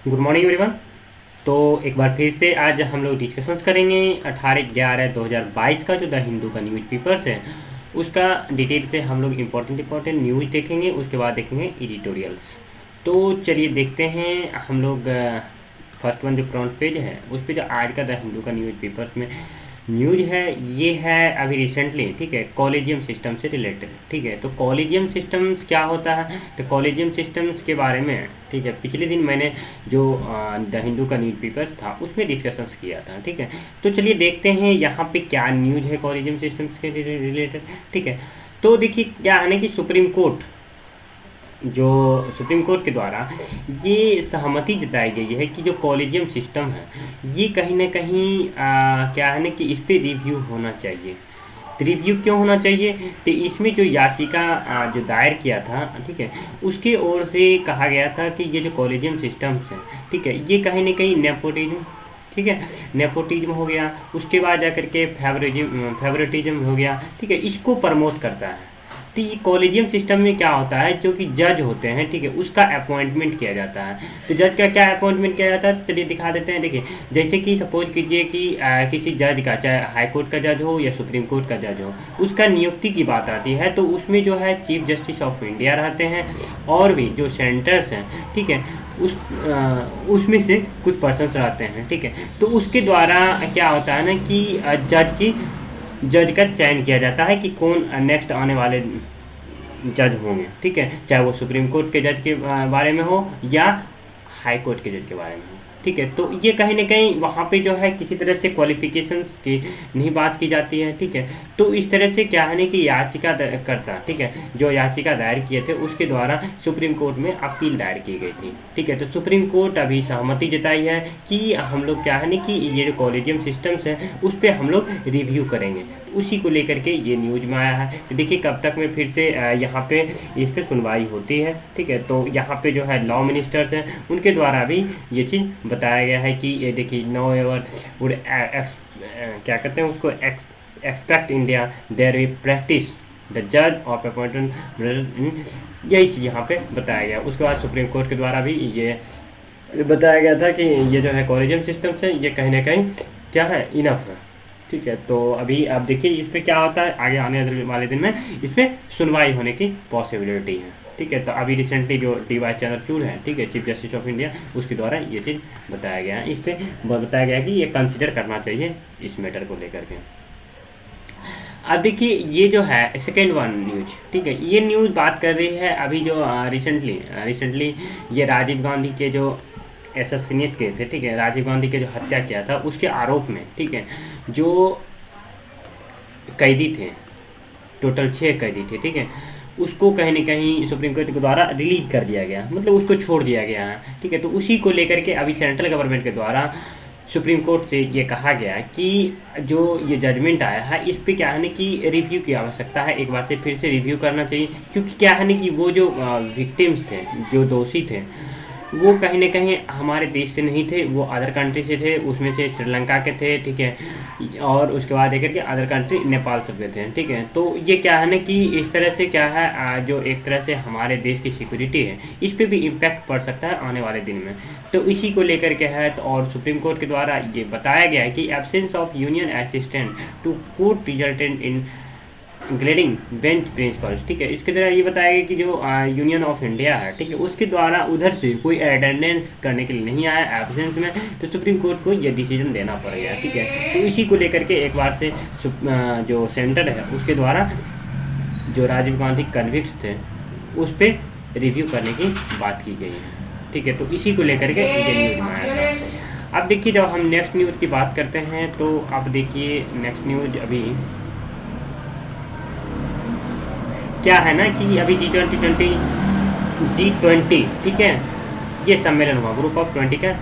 Good morning everyone. तो एक बार फिर से आज हम लोग डिस्कशंस करेंगे 18/11/2022 का जो द हिंदू का न्यूज़ पेपर्स है उसका डिटेल से हम लोग इम्पोर्टेंट न्यूज़ देखेंगे। उसके बाद देखेंगे एडिटोरियल्स। तो चलिए देखते हैं हम लोग। फर्स्ट वन जो फ्रंट पेज है उस पे जो आज का द हिंदू का न्यूज़ पेपर्स में न्यूज है ये है अभी रिसेंटली, ठीक है, कॉलेजियम सिस्टम से रिलेटेड। ठीक है, तो कॉलेजियम सिस्टम्स क्या होता है, तो कॉलेजियम सिस्टम्स के बारे में, ठीक है, पिछले दिन मैंने जो द हिंदू का न्यूज़ पेपर्स था उसमें डिस्कशंस किया था। ठीक है, तो चलिए देखते हैं यहाँ पे क्या न्यूज है कॉलेजियम सिस्टम्स के रिलेटेड। ठीक है, तो देखिए क्या है ना कि सुप्रीम कोर्ट के द्वारा ये सहमति जताई गई है कि जो कॉलेजियम सिस्टम है ये कहीं ना कहीं क्या है ना कि इस पर रिव्यू होना चाहिए। तो रिव्यू क्यों होना चाहिए, तो इसमें जो याचिका जो दायर किया था, ठीक है, उसके ओर से कहा गया था कि ये जो कॉलेजियम सिस्टम्स हैं, ठीक है, ये कहीं ना कहीं नेपोटिज्म, ठीक है, नेपोटिज्म हो गया, उसके बाद जाकर के फेवरेटिज्म हो गया, ठीक है, इसको प्रमोट करता है। तो ये कॉलेजियम सिस्टम में क्या होता है, जो कि जज होते हैं, ठीक है, उसका अपॉइंटमेंट किया जाता है। तो जज का क्या अपॉइंटमेंट किया जाता है, चलिए दिखा देते हैं। देखिए जैसे कि सपोज कीजिए कि किसी जज का, चाहे हाई कोर्ट का जज हो या सुप्रीम कोर्ट का जज हो, उसका नियुक्ति की बात आती है तो उसमें जो है चीफ जस्टिस ऑफ इंडिया रहते हैं और भी जो सेंटर्स हैं, ठीक है, उसमें से कुछ पर्सन्स रहते हैं। ठीक है, तो उसके द्वारा क्या होता है ना कि जज का चयन किया जाता है कि कौन नेक्स्ट आने वाले जज होंगे। ठीक है, चाहे वो सुप्रीम कोर्ट के जज के बारे में हो या हाई कोर्ट के जज के बारे में हो। ठीक है, तो ये कहीं ना कहीं वहाँ पे जो है किसी तरह से क्वालिफिकेशंस की नहीं बात की जाती है। ठीक है, तो इस तरह से क्या है ना कि करता, ठीक है, जो याचिका दायर किए थे उसके द्वारा सुप्रीम कोर्ट में अपील दायर की गई थी। ठीक है, तो सुप्रीम कोर्ट अभी सहमति जताई है कि हम लोग क्या है ना कि ये जो कॉलेजियम सिस्टम्स हैं उस पर हम लोग रिव्यू करेंगे। उसी को लेकर के ये न्यूज में आया है। तो देखिए कब तक में फिर से यहाँ पे इस पर सुनवाई होती है। ठीक है, तो यहाँ पे जो है लॉ मिनिस्टर्स हैं उनके द्वारा भी ये चीज़ बताया गया है कि ये देखिए नो एवर वुड क्या कहते हैं उसको, except India there we practise the जज ऑफ अपॉइंटमेंट, यही चीज़ यहाँ पे बताया गया। उसके बाद सुप्रीम कोर्ट के द्वारा भी ये बताया गया था कि ये जो है कॉलेजियम सिस्टम से ये कहीं ना कहीं क्या है, इनफ है। ठीक है, तो अभी आप देखिए इस पर क्या होता है, आगे आने वाले दिन में इस पर सुनवाई होने की पॉसिबिलिटी है। ठीक है, तो अभी रिसेंटली जो DY चंद्रचूड़ है, ठीक है, चीफ जस्टिस ऑफ इंडिया, उसके द्वारा ये चीज़ बताया गया है। इस पर बताया गया है कि ये कंसिडर करना चाहिए इस मैटर को लेकर के। अब देखिए ये जो है सेकेंड वन न्यूज, ठीक है, ये न्यूज़ बात कर रही है अभी जो रिसेंटली ये राजीव गांधी के जो एसेसिनेट किए थे, ठीक है, राजीव गांधी के जो हत्या किया था उसके आरोप में, ठीक है, जो कैदी थे, टोटल 6 कैदी थे, ठीक है, उसको कहीं ना कहीं सुप्रीम कोर्ट के द्वारा रिलीज कर दिया गया, मतलब उसको छोड़ दिया गया है। ठीक है, तो उसी को लेकर के अभी सेंट्रल गवर्नमेंट के द्वारा सुप्रीम कोर्ट से ये कहा गया कि जो ये जजमेंट आया है इस पे क्या है ना कि रिव्यू की आवश्यकता है, एक बार से फिर से रिव्यू करना चाहिए। क्योंकि क्या है ना कि वो जो विक्टिम्स थे, जो दोषी थे, वो कहीं ना कहीं हमारे देश से नहीं थे, वो अदर कंट्री से थे, उसमें से श्रीलंका के थे, ठीक है, और उसके बाद एक करके अदर कंट्री नेपाल सब के थे। ठीक है, तो ये क्या है ना कि इस तरह से क्या है जो एक तरह से हमारे देश की सिक्योरिटी है इस पर भी इम्पैक्ट पड़ सकता है आने वाले दिन में। तो इसी को लेकर के है, तो और सुप्रीम कोर्ट के द्वारा ये बताया गया है कि absence of union assistant to court resultant in grading bench principles. ठीक है, इसके द्वारा ये बताया गया कि जो यूनियन ऑफ इंडिया है, ठीक है, उसके द्वारा उधर से कोई अटेंडेंस करने के लिए नहीं आया एब्सेंस में, तो सुप्रीम कोर्ट को ये डिसीजन देना पड़ेगा। ठीक है, तो इसी को लेकर के एक बार से जो सेंटर है उसके द्वारा जो राजीव गांधी कन्विक्स थे उस पर रिव्यू करने की बात की गई है। ठीक है, तो इसी को लेकर के ये न्यूज में आया था। अब देखिए जब हम नेक्स्ट न्यूज़ की बात करते हैं तो अब देखिए नेक्स्ट न्यूज़ अभी क्या है ना कि अभी G20, ठीक है, ये सम्मेलन हुआ, ग्रुप ऑफ 20 का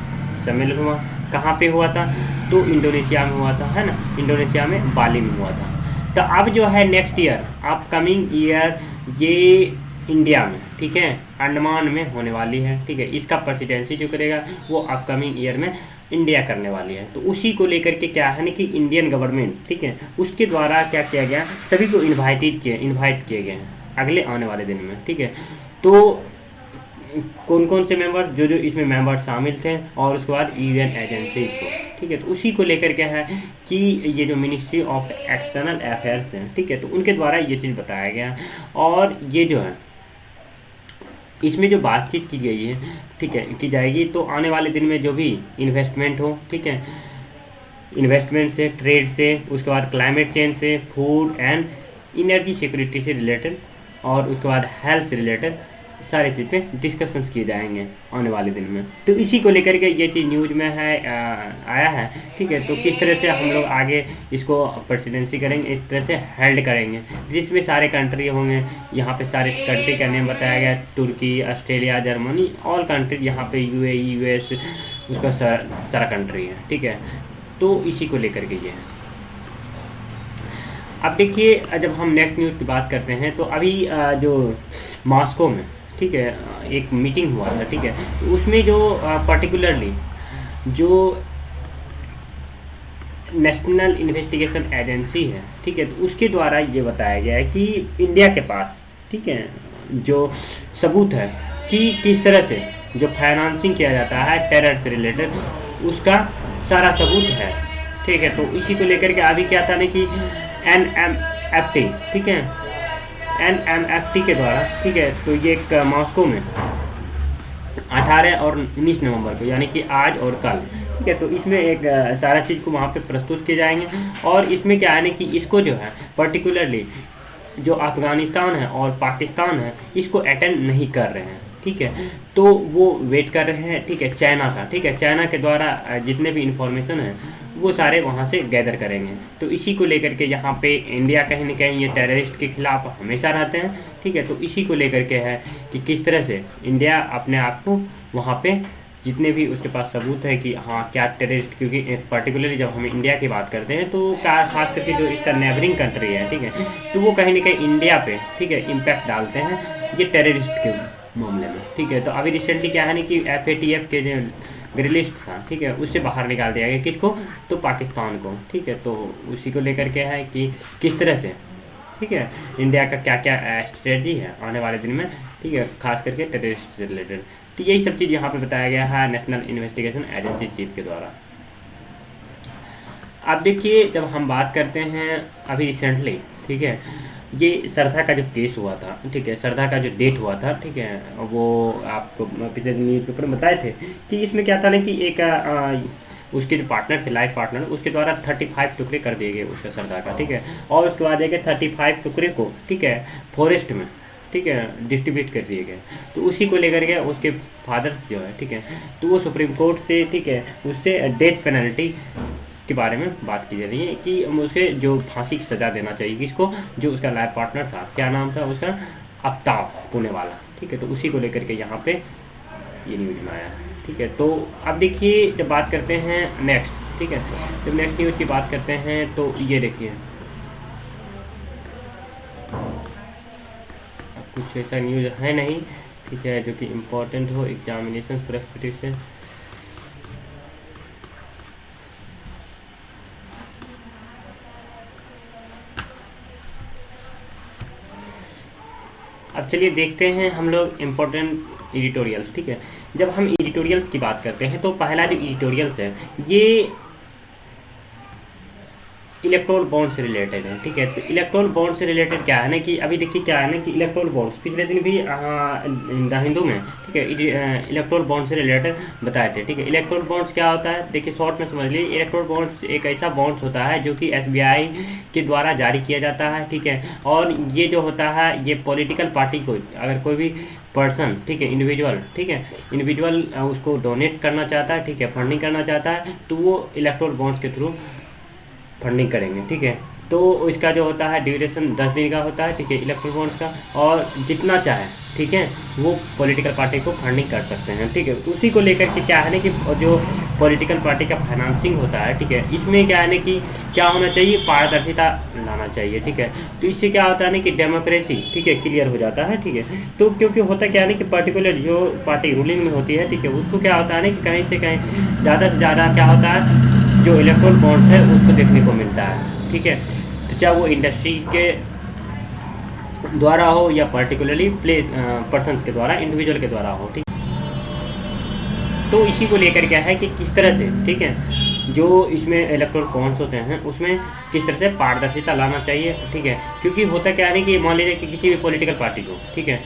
सम्मेलन हुआ। कहाँ पे हुआ था, तो इंडोनेशिया में हुआ था, है ना, इंडोनेशिया में बाली में हुआ था। तो अब जो है नेक्स्ट ईयर, अपकमिंग ईयर, ये इंडिया में, ठीक है, अंडमान में होने वाली है। ठीक है, इसका प्रेसिडेंसी जो करेगा वो अपकमिंग ईयर में इंडिया करने वाली है। तो उसी को लेकर के क्या है ना कि इंडियन गवर्नमेंट, ठीक है, उसके द्वारा क्या किया गया, सभी को इन्वाइट किए गए हैं अगले आने वाले दिन में। ठीक है, तो कौन कौन से मेंबर, जो जो इसमें मेंबर शामिल थे, और उसके बाद यूएन एजेंसीज को, ठीक है। तो उसी को लेकर क्या है कि ये जो मिनिस्ट्री ऑफ एक्सटर्नल अफेयर्स है, ठीक है, तो उनके द्वारा ये चीज़ बताया गया। और ये जो है इसमें जो बातचीत की गई है, ठीक है, की जाएगी, तो आने वाले दिन में जो भी इन्वेस्टमेंट हो, ठीक है, इन्वेस्टमेंट से, ट्रेड से, उसके बाद क्लाइमेट चेंज से, फूड एंड एनर्जी सिक्योरिटी से रिलेटेड, और उसके बाद हेल्थ से रिलेटेड सारी चीज़ पे डिस्कशंस किए जाएंगे आने वाले दिन में। तो इसी को लेकर के ये चीज़ न्यूज में है, आया है, ठीक है। तो किस तरह से हम लोग आगे इसको प्रेसिडेंसी करेंगे, इस तरह से हेल्ड करेंगे, जिसमें सारे कंट्री होंगे। यहाँ पे सारे कंट्री का नेम बताया गया, तुर्की, ऑस्ट्रेलिया, जर्मनी, ऑल कंट्री, यहाँ पे यूएई, यूएस, उसका सारा कंट्री है, ठीक है। तो इसी को लेकर के ये है। अब देखिए, जब हम नेक्स्ट न्यूज़ की बात करते हैं, तो अभी जो मॉस्को में, ठीक है, एक मीटिंग हुआ था, ठीक है। तो उसमें जो पर्टिकुलरली जो नेशनल इन्वेस्टिगेशन एजेंसी है, ठीक है, तो उसके द्वारा ये बताया गया है कि इंडिया के पास, ठीक है, जो सबूत है कि किस तरह से जो फाइनेंसिंग किया जाता है टेरर से रिलेटेड, उसका सारा सबूत है, ठीक है। तो इसी को लेकर के अभी क्या था ना कि NMFT, ठीक है, NMFT के द्वारा, ठीक है, तो ये एक मॉस्को में 18 और 19 नवंबर को, यानी कि आज और कल, ठीक है, तो इसमें एक सारा चीज़ को वहाँ पे प्रस्तुत किए जाएंगे। और इसमें क्या है ना कि इसको जो है पर्टिकुलरली जो अफ़गानिस्तान है और पाकिस्तान है, इसको अटेंड नहीं कर रहे हैं, ठीक है। तो वो वेट कर रहे हैं, ठीक है, चाइना का, ठीक है, चाइना के द्वारा जितने भी इंफॉर्मेशन है वो सारे वहाँ से गैदर करेंगे। तो इसी को लेकर के यहाँ पे इंडिया कहीं ना कहीं ये टेररिस्ट के खिलाफ हमेशा रहते हैं, ठीक है। तो इसी को लेकर के है कि किस तरह से इंडिया अपने आप को वहाँ पे जितने भी उसके पास सबूत है कि हाँ क्या टेररिस्ट, क्योंकि पर्टिकुलरली जब हम इंडिया की बात करते हैं तो खास करके जो इसका नेबरिंग कंट्री है, ठीक है, तो वो कहीं ना कहीं इंडिया पे, ठीक है, इम्पैक्ट डालते हैं ये टेररिस्ट के मामले में, ठीक है। तो अभी रिसेंटली क्या है ना कि FATF के जो ग्रिलिस्ट था, ठीक है, उससे बाहर निकाल दिया गया, किसको, तो पाकिस्तान को, ठीक है। तो उसी को लेकर के है कि किस तरह से, ठीक है, इंडिया का क्या क्या स्ट्रेटजी है आने वाले दिन में, ठीक है, खास करके टेररिस्ट से रिलेटेड। तो यही सब चीज़ यहाँ पे बताया गया है नेशनल इन्वेस्टिगेशन एजेंसी चीफ के द्वारा। अब देखिए, जब हम बात करते हैं अभी रिसेंटली, ठीक है, ये श्रद्धा का जो केस हुआ था, ठीक है, श्रद्धा का जो डेट हुआ था, ठीक है, वो आपको पिछले न्यूज़ पेपर में बताए थे कि इसमें क्या था ना कि एक उसके जो पार्टनर थे, लाइफ पार्टनर, उसके द्वारा 35 टुकड़े कर दिए गए उसका श्रद्धा का, ठीक है। और उसके बाद एक 35 टुकड़े को, ठीक है, फॉरेस्ट में, ठीक है, डिस्ट्रीब्यूट कर दिए गए। तो उसी को लेकर के उसके फादर्स जो है, ठीक है, तो वो सुप्रीम कोर्ट से, ठीक है, उससे डेथ पेनल्टी के बारे में बात की जा रही है कि उसके जो फांसी की सज़ा देना चाहिए, किसको, जो उसका लाइफ पार्टनर था, क्या नाम था उसका, आफ्ताब पुणे वाला, ठीक है। तो उसी को लेकर के यहाँ पे ये न्यूज में आया है, ठीक है। तो अब देखिए, जब बात करते हैं नेक्स्ट, ठीक है, जब नेक्स्ट न्यूज़ की बात करते हैं तो ये देखिए, अब कुछ ऐसा न्यूज़ है नहीं, ठीक है, जो कि इम्पोर्टेंट हो एग्जामिनेशन पर्सपेक्टिव से। अब चलिए देखते हैं हम लोग इम्पोर्टेंट एडिटोरियल्स, ठीक है। जब हम एडिटोरियल्स की बात करते हैं तो पहला जो एडिटोरियल्स है ये इलेक्ट्रोल बॉन्ड से रिलेटेड है, ठीक है। तो इलेक्ट्रोल बॉन्ड से रिलेटेड क्या है ना कि अभी देखिए क्या है ना कि इलेक्ट्रोल बॉन्ड्स पिछले दिन भी द हिंदू में, ठीक है, इलेक्ट्रोल बॉन्ड से रिलेटेड बताए थे, ठीक है। इलेक्ट्रोल बॉन्ड्स क्या होता है, देखिए शॉर्ट में समझ लीजिए, इलेक्ट्रोल बॉन्ड्स एक ऐसा बॉन्ड्स होता है जो कि SBI के द्वारा जारी किया जाता है, ठीक है। और ये जो होता है ये पॉलिटिकल पार्टी को, अगर कोई भी पर्सन, ठीक है, इंडिविजुअल, ठीक है, इंडिविजुअल उसको डोनेट करना चाहता है, ठीक है, फंडिंग करना चाहता है, तो वो इलेक्ट्रोल बॉन्ड्स के थ्रू फंडिंग करेंगे, ठीक है। तो इसका जो होता है ड्यूरेशन 10 दिन का होता है, ठीक है, इलेक्ट्रोल बॉन्ड्स का, और जितना चाहे, ठीक है, वो पॉलिटिकल पार्टी को फंडिंग कर सकते हैं, ठीक है। तो उसी को लेकर के क्या है ना कि जो पॉलिटिकल पार्टी का फाइनेंसिंग होता है, ठीक है, इसमें क्या है ना कि क्या होना चाहिए, पारदर्शिता लाना चाहिए, ठीक है। तो इससे क्या होता है ना कि डेमोक्रेसी, ठीक है, क्लियर हो जाता है, ठीक है। तो क्योंकि होता क्या है ना कि पर्टिकुलर जो पार्टी रूलिंग में होती है, ठीक है, उसको क्या होता है ना कि कहीं से कहीं ज़्यादा से ज़्यादा क्या होता है, जो इलेक्ट्रोल बॉन्ड्स है उसको देखने को मिलता है, ठीक है। तो चाहे वो इंडस्ट्री के द्वारा हो या पर्टिकुलरली पर्सन्स के द्वारा, इंडिविजुअल के द्वारा हो, ठीक। तो इसी को लेकर क्या है कि किस तरह से, ठीक है, जो इसमें इलेक्टोरल बॉन्ड्स होते हैं उसमें किस तरह से पारदर्शिता लाना चाहिए, ठीक है। क्योंकि होता क्या है कि मान लीजिए कि किसी भी पॉलिटिकल पार्टी को, ठीक है,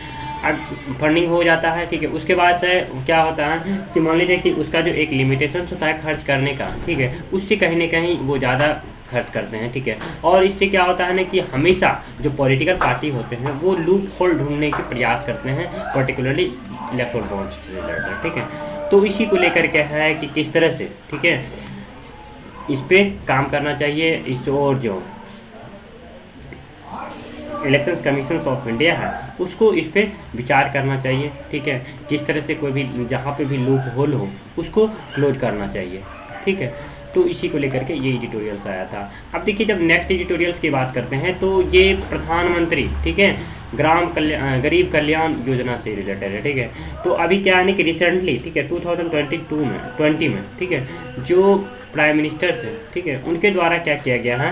अब फंडिंग हो जाता है, ठीक है, उसके बाद से क्या होता है कि मान लीजिए कि उसका जो एक लिमिटेशन होता है खर्च करने का, ठीक है, उससे कहीं ना कहीं वो ज़्यादा खर्च करते हैं, ठीक है। और इससे क्या होता है ना कि हमेशा जो पॉलिटिकल पार्टी होते हैं वो लूप होल ढूंढने के प्रयास करते हैं, पर्टिकुलरली इलेक्टोरल बॉन्ड्स से रिलेटेड, ठीक है। तो इसी को लेकर क्या है कि किस तरह से, ठीक है, इस पर काम करना चाहिए। इस और जो इलेक्शंस कमीशन ऑफ इंडिया है उसको इस पर विचार करना चाहिए, ठीक है। किस तरह से कोई भी जहाँ पे भी लूप होल हो उसको क्लोज करना चाहिए, ठीक है। तो इसी को लेकर के ये एडिटोरियल्स आया था। अब देखिए जब नेक्स्ट एडिटोरियल्स की बात करते हैं तो ये प्रधानमंत्री, ठीक है, गरीब कल्याण योजना से रिलेटेड है, ठीक है। तो अभी क्या है कि रिसेंटली, ठीक है, 2020 में, ठीक है, जो प्राइम मिनिस्टर्स हैं, ठीक है, उनके द्वारा क्या किया गया है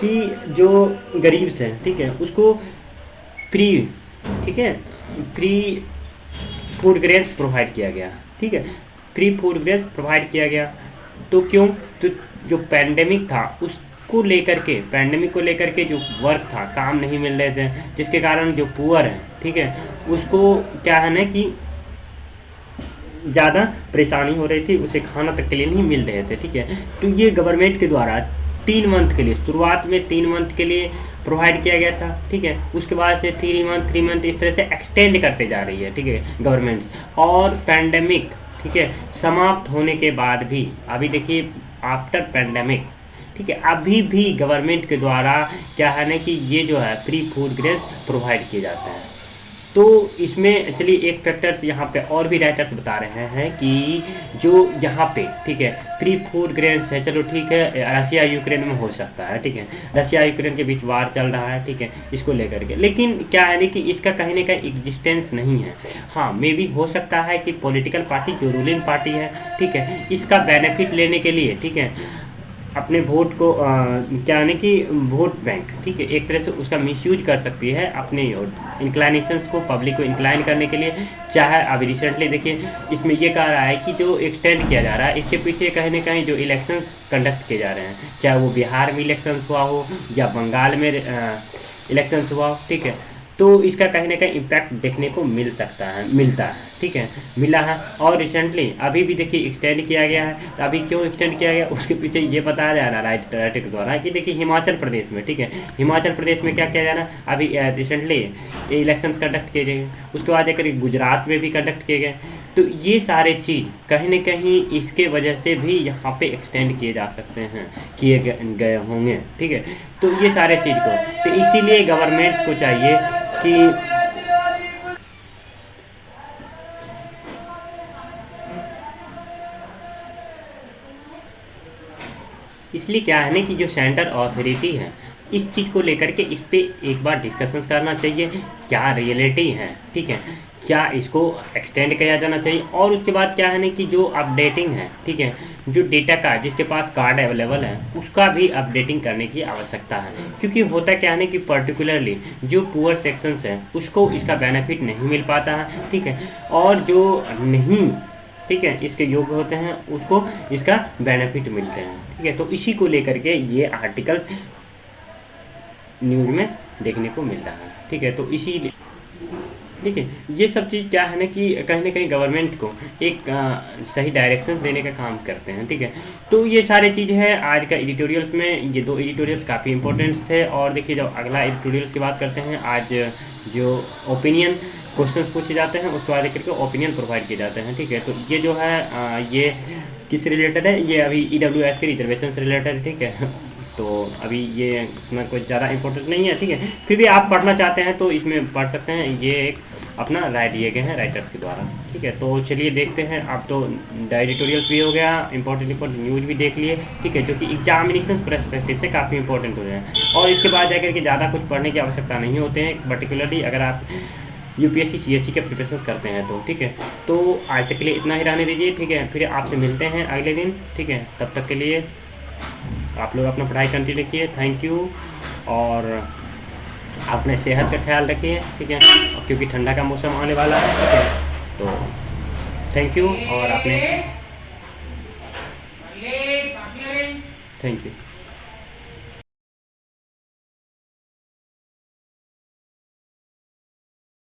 कि जो गरीब हैं, ठीक है, उसको फ्री, ठीक है, फ्री फूड ग्रेन्स प्रोवाइड किया गया, ठीक है, फ्री फूड ग्रेन्स प्रोवाइड किया गया। तो क्यों? तो जो पैंडेमिक था उसको लेकर के, पैंडेमिक को लेकर के जो वर्क था, काम नहीं मिल रहे थे, जिसके कारण जो पुअर है, ठीक है, उसको क्या है ना कि ज़्यादा परेशानी हो रही थी, उसे खाना तक के लिए नहीं मिल रहे थे, ठीक है। तो ये गवर्नमेंट के द्वारा 3 मंथ के लिए, शुरुआत में 3 मंथ के लिए प्रोवाइड किया गया था, ठीक है। उसके बाद से 3 मंथ इस तरह से एक्सटेंड करते जा रही है, ठीक है, गवर्नमेंट। और पैंडेमिक, ठीक है, समाप्त होने के बाद भी, अभी देखिए आफ्टर पैंडेमिक, ठीक है, अभी भी गवर्नमेंट के द्वारा क्या है ना कि ये जो है फ्री फूड ग्रेन्स प्रोवाइड किए जाते हैं। तो इसमें चलिए एक फैक्टर्स यहाँ पे और भी राइटर्स बता रहे हैं कि जो यहाँ पे, ठीक है, फ्री फूड ग्रेन्स है, चलो ठीक है, रसिया यूक्रेन में हो सकता है, ठीक है, रसिया यूक्रेन के बीच वार चल रहा है, ठीक है, इसको लेकर के, लेकिन क्या है ना कि इसका कहीं ना कहीं एग्जिस्टेंस नहीं है। हाँ, मे भी हो सकता है कि पॉलिटिकल पार्टी जो रूलिंग पार्टी है, ठीक है, इसका बेनिफिट लेने के लिए, ठीक है, अपने वोट को क्या है कि वोट बैंक, ठीक है, एक तरह से उसका मिसयूज कर सकती है अपने इंक्लाइनेशंस को, पब्लिक को इंक्लाइन करने के लिए। चाहे अभी रिसेंटली देखिए इसमें ये कह रहा है कि जो एक्सटेंड किया जा रहा है इसके पीछे कहीं ना कहीं जो इलेक्शंस कंडक्ट किए जा रहे हैं, चाहे वो बिहार में इलेक्शंस हुआ हो या बंगाल में इलेक्शंस हुआ हो, ठीक है, तो इसका कहीं ना कहीं इम्पैक्ट देखने को मिलता है, ठीक है, मिला है। और रिसेंटली अभी भी देखिए एक्सटेंड किया गया है। तो अभी क्यों एक्सटेंड किया गया उसके पीछे ये बताया जा रहा है राइटर के द्वारा कि देखिए हिमाचल प्रदेश में, ठीक है, हिमाचल प्रदेश में क्या किया जा रहा है, अभी रिसेंटली इलेक्शंस कंडक्ट किए गए, उसके बाद जाकर गुजरात में भी कंडक्ट किए गए। तो ये सारे चीज़ कहीं ना कहीं इसके वजह से भी यहाँ पे एक्सटेंड किए जा सकते हैं, किए गए होंगे, ठीक है। तो ये सारे चीज़ को, तो इसीलिए गवर्नमेंट्स को चाहिए कि इसलिए क्या है ना कि जो सेंटर अथॉरिटी है इस चीज़ को लेकर के इस पे एक बार डिस्कशंस करना चाहिए, क्या रियलिटी है, ठीक है, क्या इसको एक्सटेंड किया जाना चाहिए। और उसके बाद क्या है ना कि जो अपडेटिंग है, ठीक है, जो डेटा कार्ड जिसके पास कार्ड अवेलेबल है उसका भी अपडेटिंग करने की आवश्यकता है। क्योंकि होता क्या है ना कि पर्टिकुलरली जो पुअर सेक्शंस हैं उसको इसका बेनिफिट नहीं मिल पाता है, ठीक है, और जो नहीं, ठीक है, इसके योग्य होते हैं उसको इसका बेनिफिट मिलते हैं, ठीक है। तो इसी को लेकर के ये आर्टिकल्स न्यूज़ में देखने को मिल रहा है, ठीक है। तो इसीलिए, ठीक है, ये सब चीज़ क्या है ना कि कहीं ना कहीं गवर्नमेंट को एक सही डायरेक्शन देने का काम करते हैं, ठीक है। तो ये सारी चीज़ है आज का एडिटोरियल्स में, ये 2 एडिटोरियल्स काफ़ी इंपॉर्टेंट थे। और देखिए जब अगला एडिटोरियल्स की बात करते हैं, आज जो ओपिनियन क्वेश्चंस पूछे जाते हैं उसके बाद करके ओपिनियन प्रोवाइड किए जाते हैं, ठीक है। तो ये जो है ये किस रिलेटेड है, ये अभी EWS के रिजर्वेशन से रिलेटेड, ठीक है। तो अभी ये इसमें कुछ ज़्यादा इंपॉर्टेंट नहीं है, ठीक है, फिर भी आप पढ़ना चाहते हैं तो इसमें पढ़ सकते हैं, ये एक अपना राय दिए गए हैं राइटर्स के द्वारा, ठीक है। तो चलिए देखते हैं, अब तो एडिटोरियल्स भी हो गया, इंपॉर्टेंट न्यूज़ भी देख लिए, ठीक है, जो कि एग्जामिनेशन पर्सपेक्टिव से काफ़ी इंपॉर्टेंट हो जाए। और इसके बाद जाकर के ज़्यादा कुछ पढ़ने की आवश्यकता नहीं होते हैं, पर्टिकुलरली अगर आप UPSC CSC के प्रिपरेशन करते हैं तो, ठीक है। तो आज तक के लिए इतना ही रहने दीजिए, ठीक है, फिर आपसे मिलते हैं अगले दिन, ठीक है। तब तक के लिए आप लोग अपना पढ़ाई कंटिन्यू किए, थैंक यू। और अपने सेहत का ख्याल रखिए, ठीक है, क्योंकि ठंडा का मौसम आने वाला है, ठीक है। तो थैंक यू, और आपने थैंक यू।